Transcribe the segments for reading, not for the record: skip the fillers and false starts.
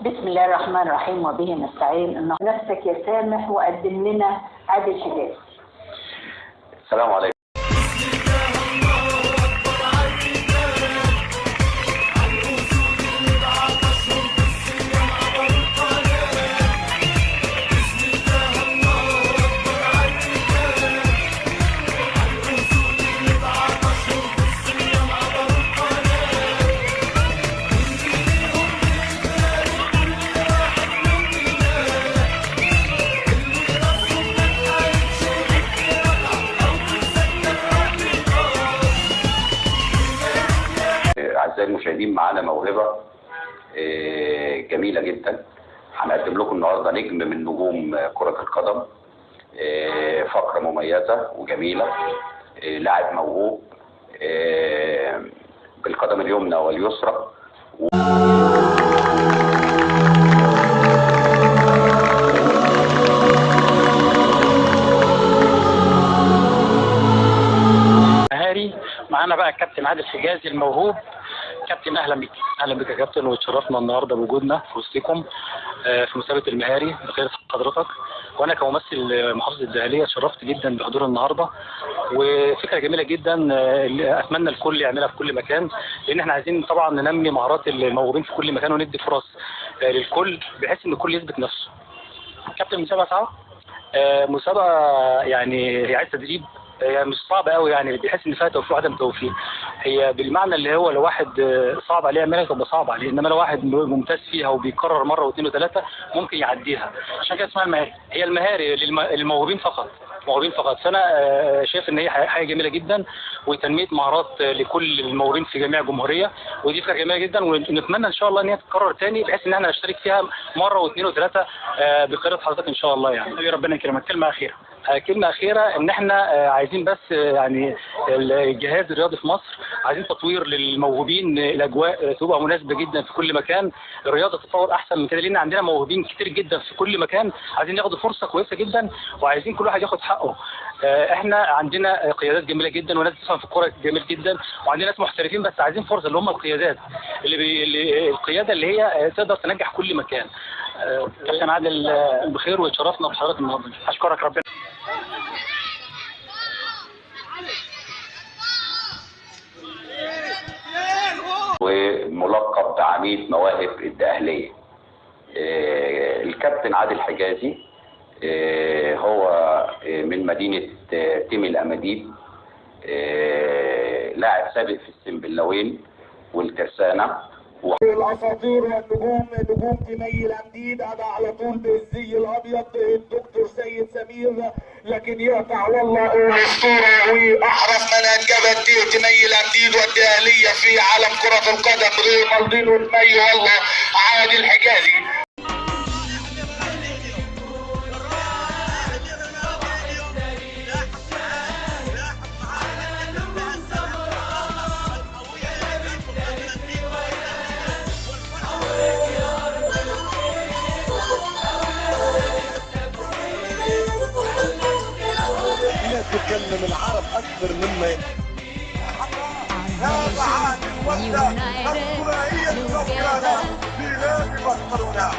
بسم الله الرحمن الرحيم وبه نستعين. ان نفسك يا سامح وقدم لنا عادل حجاز. السلام عليكم. أعزائي المشاهدين، معانا موهبة جميلة جدا. هنقدم لكم النهارده نجم من نجوم كرة القدم، فقرة مميزة وجميلة، لاعب موهوب بالقدم اليمنى واليسرى. معانا بقى الكابتن عادل حجازي الموهوب. كابتن اهلا بك. اهلا بك يا كابتن، وتشرفنا النهارده بوجودنا في وسطكم في مسابقه المهاري بخير حضرتك. وانا كممثل محافظه الدهليه اتشرفت جدا بحضور النهارده، وفكره جميله جدا اتمنى الكل يعملها في كل مكان، لان احنا عايزين طبعا ننمي مهارات الموهوبين في كل مكان وندي فرص للكل بحيث ان الكل يثبت نفسه. كابتن مسابقه صعبه، مسابقه يعني هي عايزه تدريب، هي مش صعبه قوي يعني، بيحس ان فيها توفيق وعدم توفيق. هي بالمعنى اللي هو لو واحد صعب عليه يعملها تبقى صعبه عليه، انما لو واحد ممتاز فيها وبيكرر مره واثنين وثلاثه ممكن يعديها. عشان كده اسمها المهاري. هي المهاري للموهوبين فقط، موهوبين فقط. فانا شايف ان هي حاجه جميله جدا، وتنميه مهارات لكل الموهوبين في جميع الجمهوريه، ودي فكره جميله جدا، ونتمنى ان شاء الله ان هي تتكرر تاني بحيث ان احنا نشترك فيها مره واثنين وثلاثه بقياده حضرتك ان شاء الله. يعني ربنا يكرمك. كلمه اخيره ان احنا عايزين بس يعني الجهاز الرياضي في مصر عايزين تطوير للموهوبين، الاجواء تبقى مناسبه جدا في كل مكان، الرياضه تتطور احسن من كده، لان عندنا موهوبين كتير جدا في كل مكان عايزين ياخدوا فرصه كويسه جدا، وعايزين كل واحد ياخد حقه. احنا عندنا قيادات جميله جدا وناس بتفهم في الكوره جميل جدا، وعندنا ناس محترفين بس عايزين فرصه، اللي هم القيادات القياده اللي هي تقدر تنجح كل مكان. كابتن عادل بخير، واتشرفنا بحضرتك النهارده. اشكرك ربنا. وملقب بعميد مواهب الدقهلية. الكابتن عادل حجازي هو من مدينة تيم الأماديب، لاعب سابق في السنبلاوين والترسانة. الاساطير والنجوم، نجوم تيمي الامديد. انا على طول بالزي الابيض الدكتور سيد سمير، لكن يقطع والله الاسطوره واحرف من انجبت تيمي الامديد والدهليه في عالم كره القدم غير مالدين وتمي والله عادل حجازي. تتكلم العرب اكثر مما هذا عادل وابدا الثنائيه المفكره في غير برشلونه.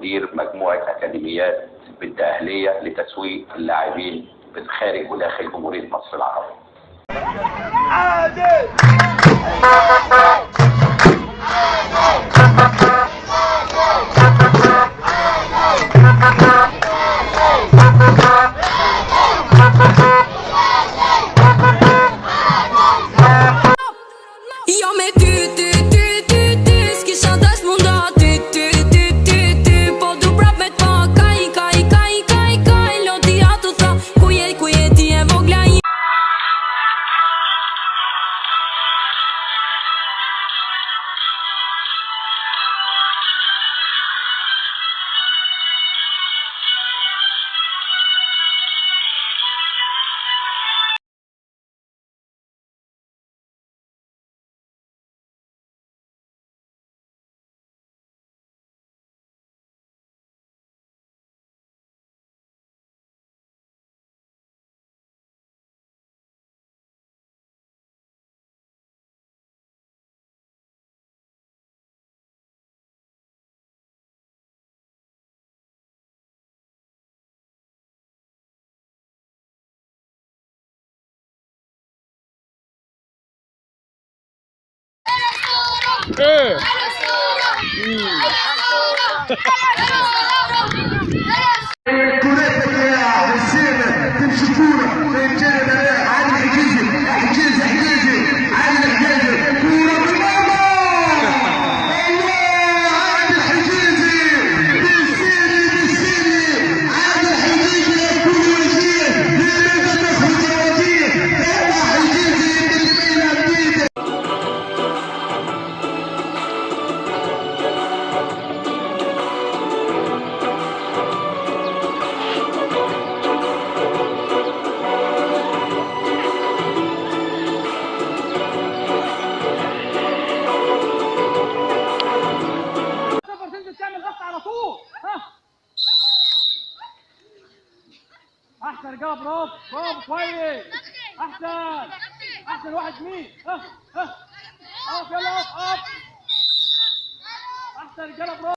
مدير مجموعة أكاديميات بالدقهلية لتسويق اللاعبين خارج وداخل جمهورية مصر العربية. Io me tu ski chantash munda tu po du prap me t'pa kaj loti atu tha ku je ti e vogla. احسن رجاله، برافو برافو كويس، احسن واحد مين؟ اقف يلا اقف احسن رجاله، برافو.